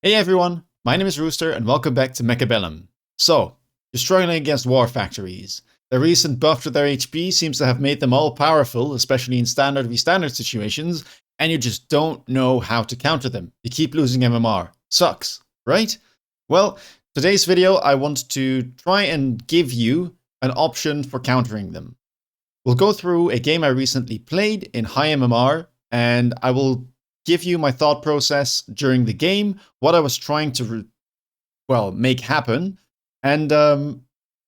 Hey everyone, my name is Rooster and welcome back to Mechabellum. So, you're struggling against warfactories. The recent buff to their HP seems to have made them all powerful, especially in standard v standard situations, and you just don't know how to counter them. You keep losing MMR. Sucks, right? Well, today's video I want to try and give you an option for countering them. We'll go through a game I recently played in high MMR, and I will give you my thought process during the game, what I was trying to, make happen. And I'll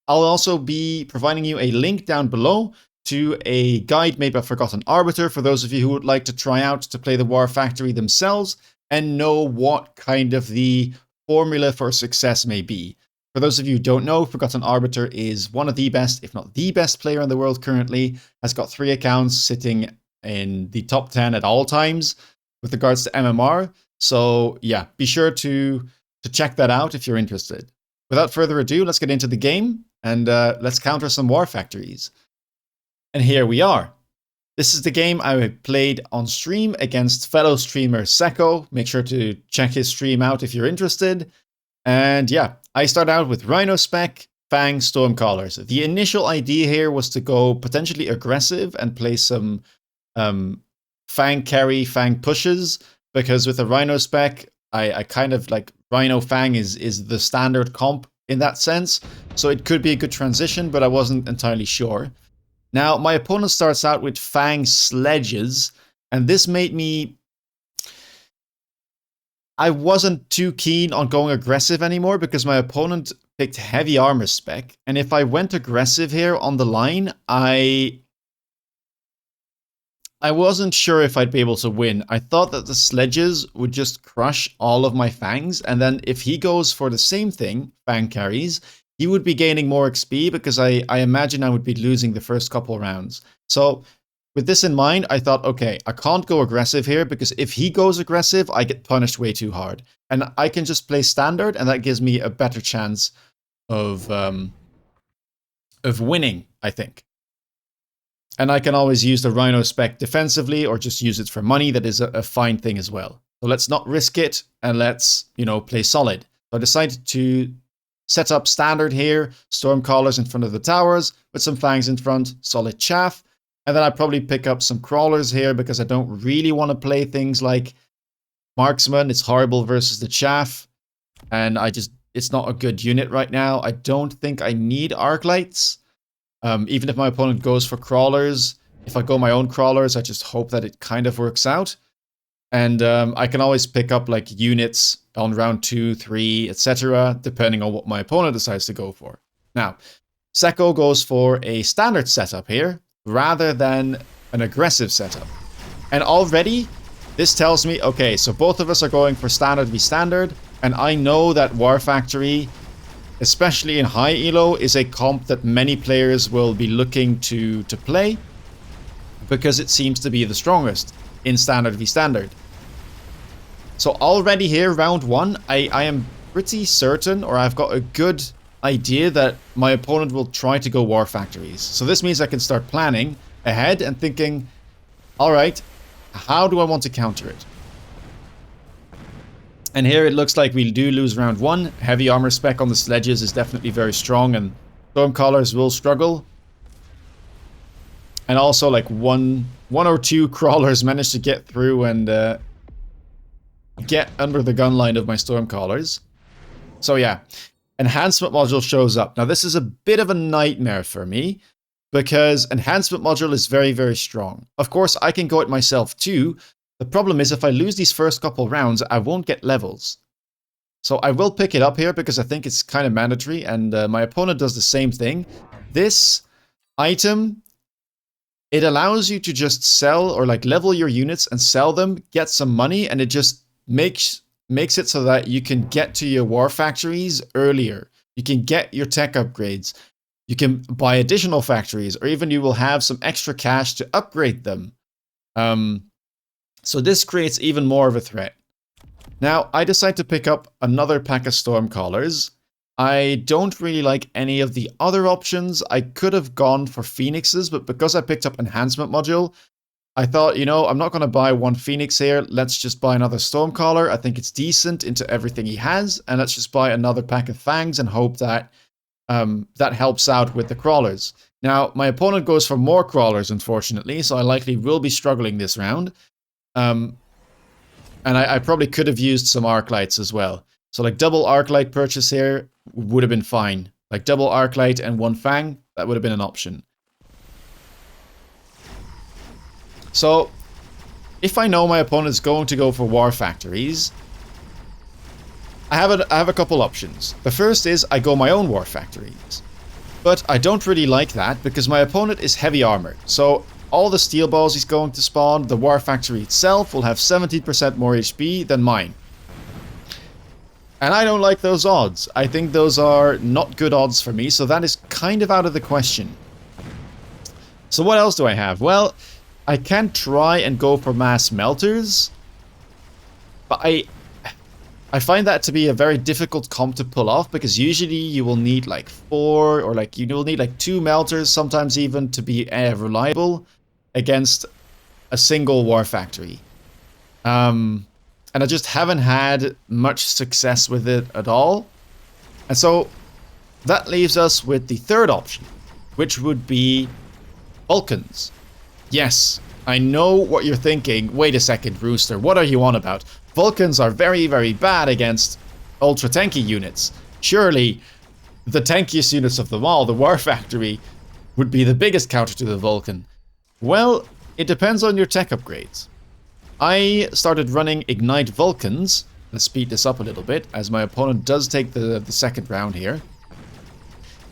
also be providing you a link down below to a guide made by Forgotten Arbiter for those of you who would like to try out to play the War Factory themselves and know what kind of the formula for success may be. For those of you who don't know, Forgotten Arbiter is one of the best, if not the best player in the world currently, has got 3 accounts sitting in the top 10 at all times with regards to MMR. So yeah, be sure to check that out if you're interested. Without further ado, let's get into the game and let's counter some war factories. And here we are. This is the game I played on stream against fellow streamer Seko. Make sure to check his stream out if you're interested. And yeah, I start out with Rhino Spec, Fang, Stormcallers. The initial idea here was to go potentially aggressive and play some Fang carry, Fang pushes, because with a Rhino spec, I kind of like Rhino Fang is the standard comp in that sense, so it could be a good transition, but I wasn't entirely sure. Now, my opponent starts out with Fang sledges, and this made me... I wasn't too keen on going aggressive anymore because my opponent picked heavy armor spec, and if I went aggressive here on the line, I wasn't sure if I'd be able to win. I thought that the sledges would just crush all of my Fangs, and then if he goes for the same thing, Fang carries, he would be gaining more XP because I imagine I would be losing the first couple rounds. So with this in mind, I thought, okay, I can't go aggressive here because if he goes aggressive, I get punished way too hard. And I can just play standard, and that gives me a better chance of winning, I think. And I can always use the Rhino spec defensively or just use it for money. That is a fine thing as well. So let's not risk it and let's, play solid. So I decided to set up standard here, Stormcallers in front of the towers with some Fangs in front, solid chaff. And then I probably pick up some crawlers here because I don't really want to play things like Marksman. It's horrible versus the chaff. And it's not a good unit right now. I don't think I need arc lights. Even if my opponent goes for crawlers, if I go my own crawlers, I just hope that it kind of works out. And I can always pick up like units on round 2, 3, etc., depending on what my opponent decides to go for. Now, Seko goes for a standard setup here, rather than an aggressive setup. And already, this tells me, okay, so both of us are going for standard v standard, and I know that War Factory, especially in high elo, is a comp that many players will be looking to play because it seems to be the strongest in standard v standard. So already here, round 1, I am pretty certain, or I've got a good idea that my opponent will try to go War Factories. So this means I can start planning ahead and thinking, alright, how do I want to counter it? And here it looks like we do lose round 1. Heavy armor spec on the sledges is definitely very strong, and Stormcallers will struggle. And also like one or two crawlers managed to get through and get under the gun line of my Stormcallers. So yeah, enhancement module shows up. Now this is a bit of a nightmare for me because enhancement module is very, very strong. Of course, I can go it myself too. The problem is if I lose these first couple rounds, I won't get levels. So I will pick it up here because I think it's kind of mandatory, and my opponent does the same thing. This item, it allows you to just sell or like level your units and sell them, get some money, and it just makes it so that you can get to your war factories earlier. You can get your tech upgrades. You can buy additional factories, or even you will have some extra cash to upgrade them. So this creates even more of a threat. Now, I decide to pick up another pack of Stormcallers. I don't really like any of the other options. I could have gone for Phoenixes, but because I picked up Enhancement Module, I thought, you know, I'm not going to buy one Phoenix here. Let's just buy another Stormcaller. I think it's decent into everything he has. And let's just buy another pack of Fangs and hope that that helps out with the crawlers. Now, my opponent goes for more crawlers, unfortunately, so I likely will be struggling this round. And I probably could have used some arc lights as well. So like double arc light purchase here would have been fine. Like double arc light and one Fang, that would have been an option. So, if I know my opponent is going to go for war factories, I have a couple options. The first is I go my own war factories. But I don't really like that because my opponent is heavy armored. So all the steel balls he's going to spawn, the war factory itself will have 17% more HP than mine. And I don't like those odds. I think those are not good odds for me, so that is kind of out of the question. So what else do I have? Well, I can try and go for mass melters, but I find that to be a very difficult comp to pull off because usually you will need like 4 or like you will need like 2 melters, sometimes even to be reliable against a single war factory. And I just haven't had much success with it at all. And so that leaves us with the third option, which would be vulcans. Yes, I know what you're thinking. Wait a second, Rooster, what are you on about? Vulcans are very, very bad against ultra tanky units. Surely the tankiest units of them all, the War Factory, would be the biggest counter to the Vulcan. Well, it depends on your tech upgrades. I started running Ignite Vulcans. Let's speed this up a little bit, as my opponent does take the second round here.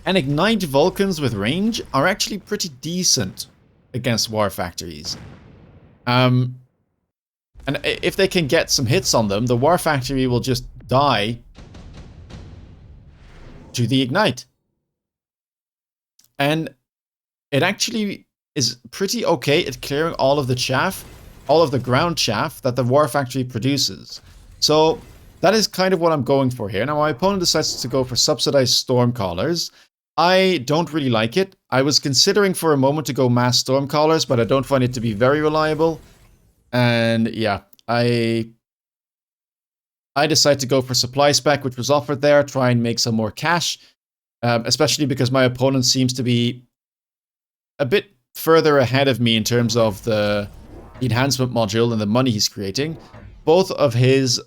And Ignite Vulcans with range are actually pretty decent against War Factories. And if they can get some hits on them, the War Factory will just die to the Ignite. And it actually is pretty okay at clearing all of the chaff, all of the ground chaff that the War Factory produces. So that is kind of what I'm going for here. Now my opponent decides to go for subsidized Stormcallers. I don't really like it. I was considering for a moment to go mass Stormcallers, but I don't find it to be very reliable. And yeah, I decided to go for supply spec, which was offered there, try and make some more cash, especially because my opponent seems to be a bit further ahead of me in terms of the enhancement module and the money he's creating. Both of his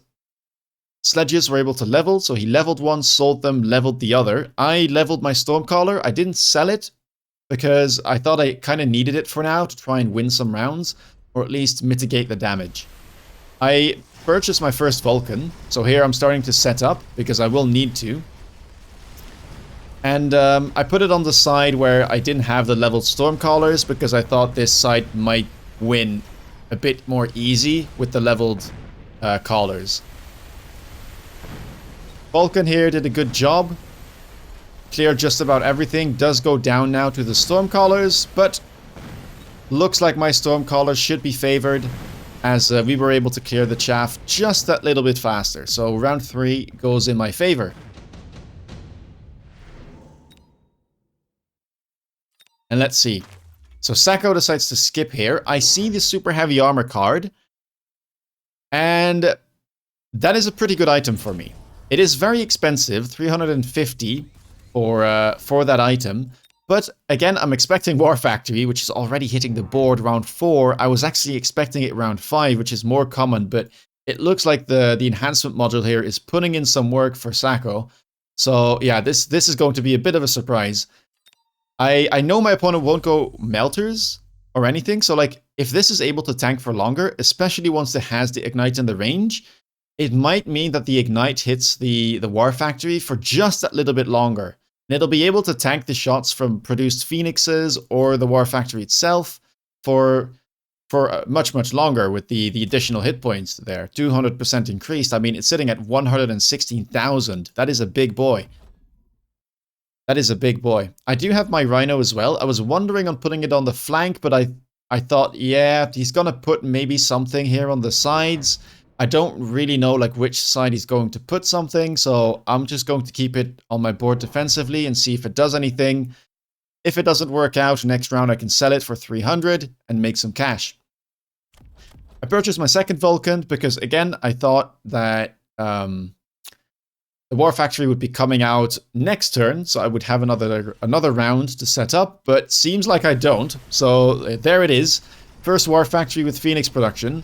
sledges were able to level, so he leveled one, sold them, leveled the other. I leveled my Stormcaller. I didn't sell it because I thought I kind of needed it for now to try and win some rounds, or at least mitigate the damage. I purchased my first Vulcan, so here I'm starting to set up because I will need to. And I put it on the side where I didn't have the leveled Stormcallers because I thought this side might win a bit more easy with the leveled callers. Vulcan here did a good job. Cleared just about everything. Does go down now to the Stormcallers, but looks like my Stormcallers should be favored as we were able to clear the chaff just that little bit faster. So round 3 goes in my favor. And let's see. So Sacco decides to skip here. I see the super heavy armor card. And that is a pretty good item for me. It is very expensive, 350 for that item. But again, I'm expecting War Factory, which is already hitting the board round 4. I was actually expecting it round 5, which is more common, but it looks like the enhancement module here is putting in some work for Sacco. So yeah, this is going to be a bit of a surprise. I know my opponent won't go melters or anything, so like if this is able to tank for longer, especially once it has the Ignite in the range, it might mean that the Ignite hits the War Factory for just that little bit longer. And it'll be able to tank the shots from produced Phoenixes or the War Factory itself for much, much longer with the additional hit points there. 200% increased. I mean, it's sitting at 116,000. That is a big boy. That is a big boy. I do have my Rhino as well. I was wondering on putting it on the flank, but I thought, yeah, he's going to put maybe something here on the sides. I don't really know like which side he's going to put something, so I'm just going to keep it on my board defensively and see if it does anything. If it doesn't work out, next round I can sell it for 300 and make some cash. I purchased my second Vulcan because, again, I thought that the War Factory would be coming out next turn, so I would have another round to set up, but seems like I don't. So there it is. First War Factory with Phoenix production.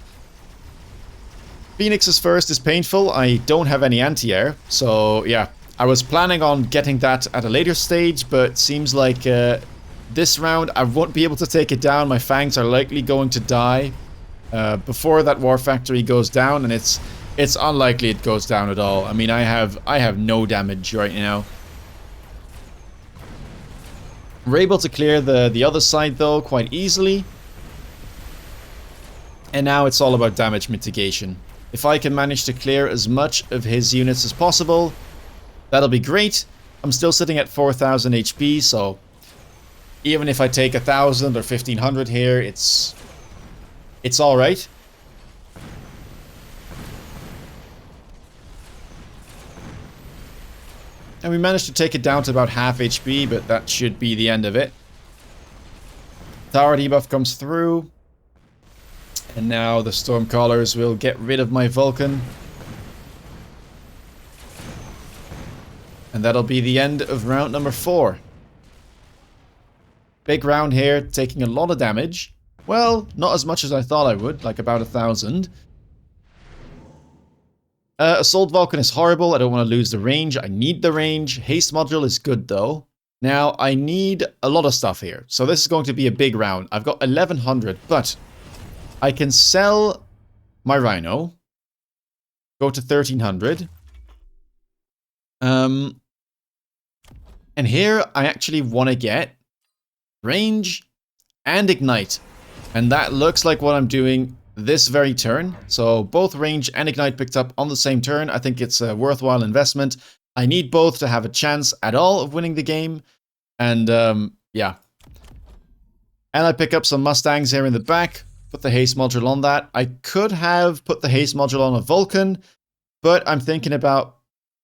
Phoenix's first is painful. I don't have any anti-air, so yeah. I was planning on getting that at a later stage, but seems like this round I won't be able to take it down. My fangs are likely going to die before that War Factory goes down, and it's unlikely it goes down at all. I mean, I have no damage right now. We're able to clear the other side though quite easily. And now it's all about damage mitigation. If I can manage to clear as much of his units as possible, that'll be great. I'm still sitting at 4,000 HP, so even if I take 1,000 or 1,500 here, it's alright. And we managed to take it down to about half HP, but that should be the end of it. Tower debuff comes through. And now the Stormcallers will get rid of my Vulcan. And that'll be the end of round number 4. Big round here, taking a lot of damage. Well, not as much as I thought I would, like about 1,000. Assault Vulcan is horrible. I don't want to lose the range. I need the range. Haste module is good though. Now, I need a lot of stuff here. So this is going to be a big round. I've got 1,100, but I can sell my Rhino. Go to 1,300. And here I actually want to get range and ignite. And that looks like what I'm doing this very turn. So both range and ignite picked up on the same turn. I think it's a worthwhile investment. I need both to have a chance at all of winning the game. And yeah. And I pick up some Mustangs here in the back. Put the haste module on that. I could have put the haste module on a Vulcan, but I'm thinking about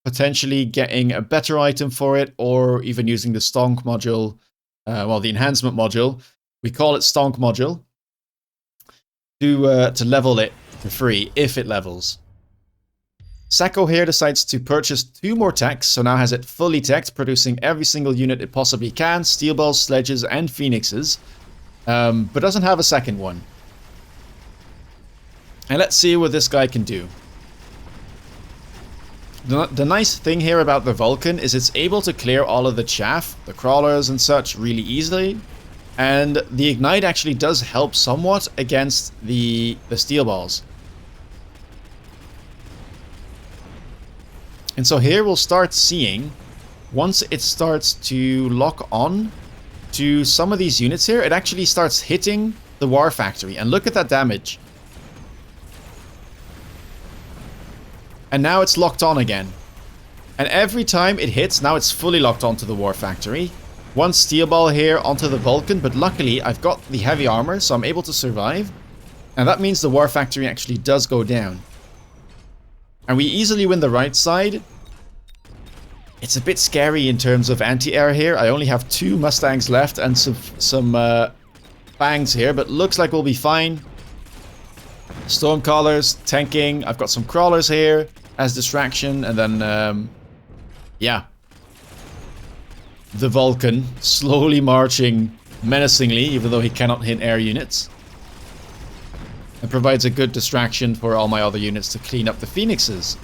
potentially getting a better item for it, or even using the Stonk module, well, the enhancement module. We call it Stonk module, to level it for free, if it levels. Sacco here decides to purchase 2 more techs, so now has it fully teched, producing every single unit it possibly can, steel balls, sledges, and phoenixes, but doesn't have a second one. And let's see what this guy can do. The nice thing here about the Vulcan is it's able to clear all of the chaff, the crawlers and such, really easily. And the ignite actually does help somewhat against the steel balls. And so here we'll start seeing, once it starts to lock on to some of these units here, it actually starts hitting the War Factory. And look at that damage. And now it's locked on again. And every time it hits, now it's fully locked onto the War Factory. One steel ball here onto the Vulcan, but luckily I've got the heavy armor, so I'm able to survive. And that means the War Factory actually does go down. And we easily win the right side. It's a bit scary in terms of anti-air here. I only have 2 Mustangs left and some fangs here, but looks like we'll be fine. Stormcallers, tanking. I've got some crawlers here as distraction, and then yeah, the Vulcan slowly marching menacingly, even though he cannot hit air units. It provides a good distraction for all my other units to clean up the phoenixes.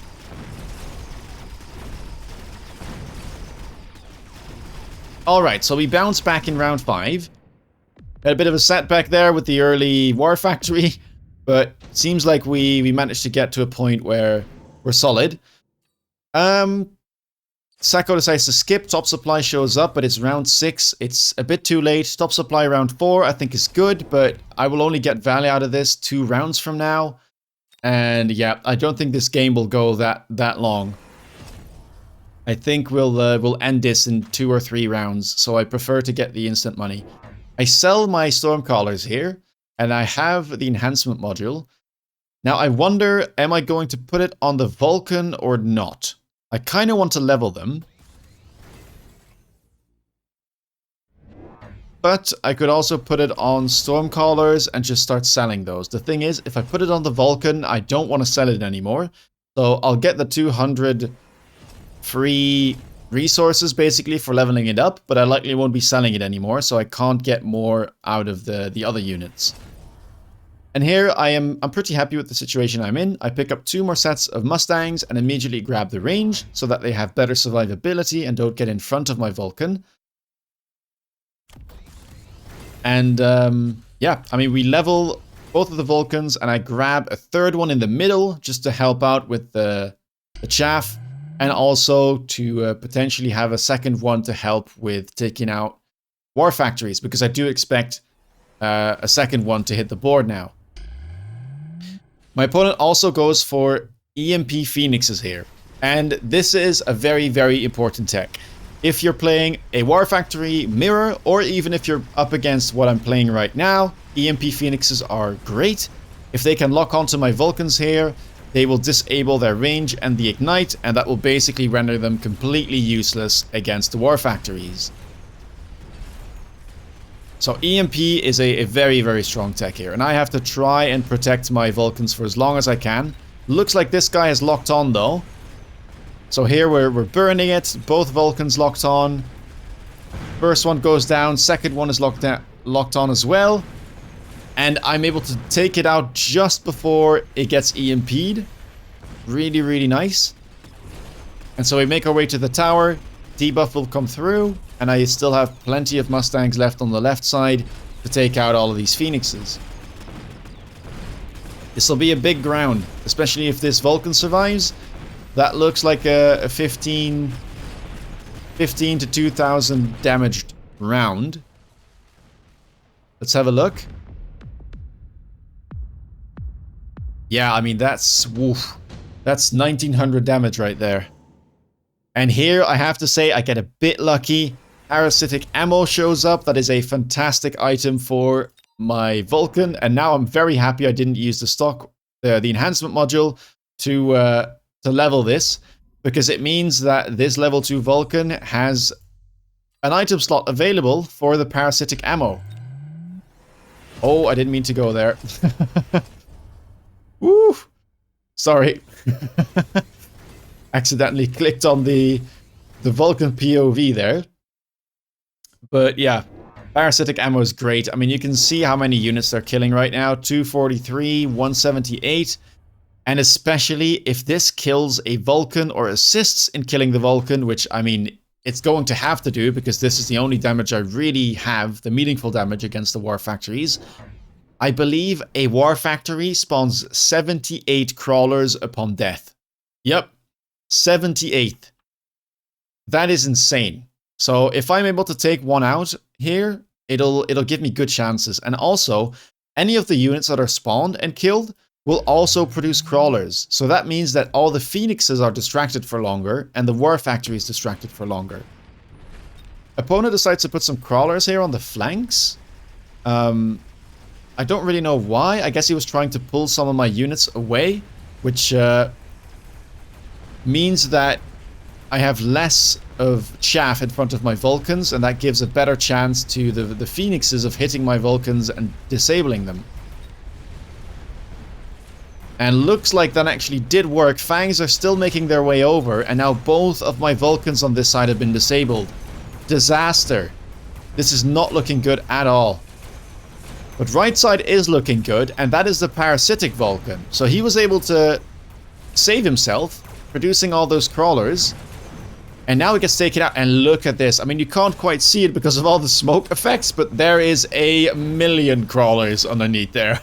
Alright, so we bounce back in round 5. Had a bit of a setback there with the early War Factory, but seems like we managed to get to a point where we're solid. Sacco decides to skip. Top supply shows up, but it's round 6. It's a bit too late. Top supply round 4 I think is good, but I will only get value out of this 2 rounds from now. And yeah, I don't think this game will go that long. I think we'll end this in 2 or 3 rounds, so I prefer to get the instant money. I sell my Stormcallers here, and I have the enhancement module. Now I wonder, am I going to put it on the Vulcan or not? I kind of want to level them. but I could also put it on Stormcallers and just start selling those. The thing is, if I put it on the Vulcan, I don't want to sell it anymore. So I'll get the 200 free resources basically for leveling it up, but I likely won't be selling it anymore, so I can't get more out of the other units. And here I'm pretty happy with the situation I'm in. I pick up 2 more sets of Mustangs and immediately grab the range so that they have better survivability and don't get in front of my Vulcan. And yeah, I mean, we level both of the Vulcans and I grab a 3rd one in the middle just to help out with the chaff, and also to potentially have a 2nd one to help with taking out war factories, because I do expect a 2nd one to hit the board now. My opponent also goes for EMP Phoenixes here, and this is a very, very important tech. If you're playing a War Factory mirror, or even if you're up against what I'm playing right now, EMP Phoenixes are great. If they can lock onto my Vulcans here, they will disable their range and the ignite, and that will basically render them completely useless against the War Factories. So EMP is a very, very strong tech here, and I have to try and protect my Vulcans for as long as I can. Looks like this guy is locked on though. So here we're burning it, both Vulcans locked on. First one goes down, 2nd one is locked on as well. And I'm able to take it out just before it gets EMP'd. Really, really nice. And so we make our way to the tower. Debuff will come through, and I still have plenty of Mustangs left on the left side to take out all of these Phoenixes. This will be a big ground, especially if this Vulcan survives. That looks like a 15 to 2,000 damaged round. Let's have a look. Yeah, I mean, that's 1900 damage right there. And here, I have to say, I get a bit lucky. Parasitic ammo shows up. That is a fantastic item for my Vulcan. And now I'm very happy I didn't use the enhancement module to level this, because it means that this level 2 Vulcan has an item slot available for the parasitic ammo. Oh, I didn't mean to go there. Woo! Sorry. Accidentally clicked on the Vulcan POV there. But yeah, parasitic ammo is great. I mean, you can see how many units they're killing right now. 243, 178. And especially if this kills a Vulcan or assists in killing the Vulcan, which, I mean, it's going to have to do because this is the only damage I really have, the meaningful damage against the War Factories. I believe a War Factory spawns 78 crawlers upon death. Yep, 78. That is insane. So if I'm able to take one out here, it'll give me good chances. And also, any of the units that are spawned and killed will also produce crawlers. So that means that all the Phoenixes are distracted for longer, and the War Factory is distracted for longer. Opponent decides to put some crawlers here on the flanks. I don't really know why. I guess he was trying to pull some of my units away, which means that I have less of chaff in front of my Vulcans, and that gives a better chance to the Phoenixes of hitting my Vulcans and disabling them. And looks like that actually did work. Fangs are still making their way over, and now both of my Vulcans on this side have been disabled. Disaster. This is not looking good at all. But right side is looking good, and that is the parasitic Vulcan. So he was able to save himself, producing all those crawlers. And now it gets taken out, and look at this. I mean, you can't quite see it because of all the smoke effects, but there is a million crawlers underneath there.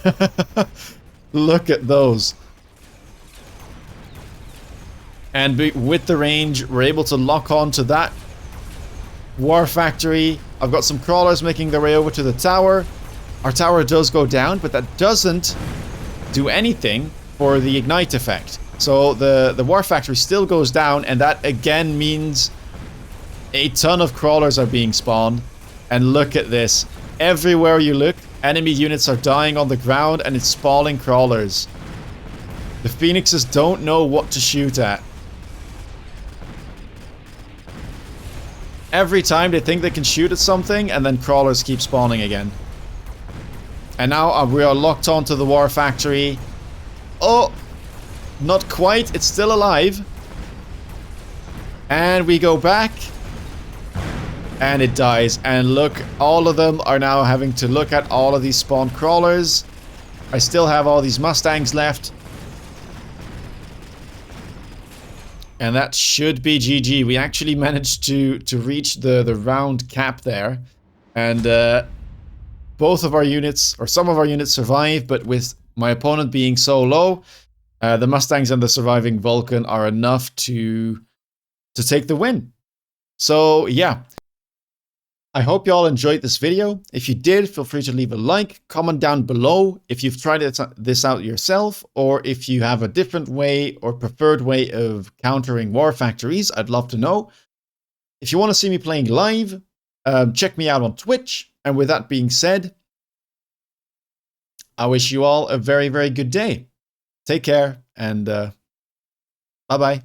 Look at those. And with the range, we're able to lock on to that War Factory. I've got some crawlers making their way over to the tower. Our tower does go down, but that doesn't do anything for the ignite effect. So the War Factory still goes down, and that again means a ton of crawlers are being spawned. And look at this. Everywhere you look, enemy units are dying on the ground, and it's spawning crawlers. The Phoenixes don't know what to shoot at. Every time they think they can shoot at something, and then crawlers keep spawning again. And now we are locked onto the war factory. Oh, not quite. It's still alive. And we go back. And it dies. And look, all of them are now having to look at all of these spawned crawlers. I still have all these Mustangs left. And that should be GG. We actually managed to reach the round cap there. And both of our units, or some of our units, survive. But with my opponent being so low, the Mustangs and the surviving Vulcan are enough to take the win. So yeah. I hope you all enjoyed this video. If you did, feel free to leave a like, comment down below if you've tried this out yourself, or if you have a different way or preferred way of countering war factories. I'd love to know. If you want to see me playing live, check me out on Twitch. And with that being said, I wish you all a very, very good day. Take care, and bye-bye.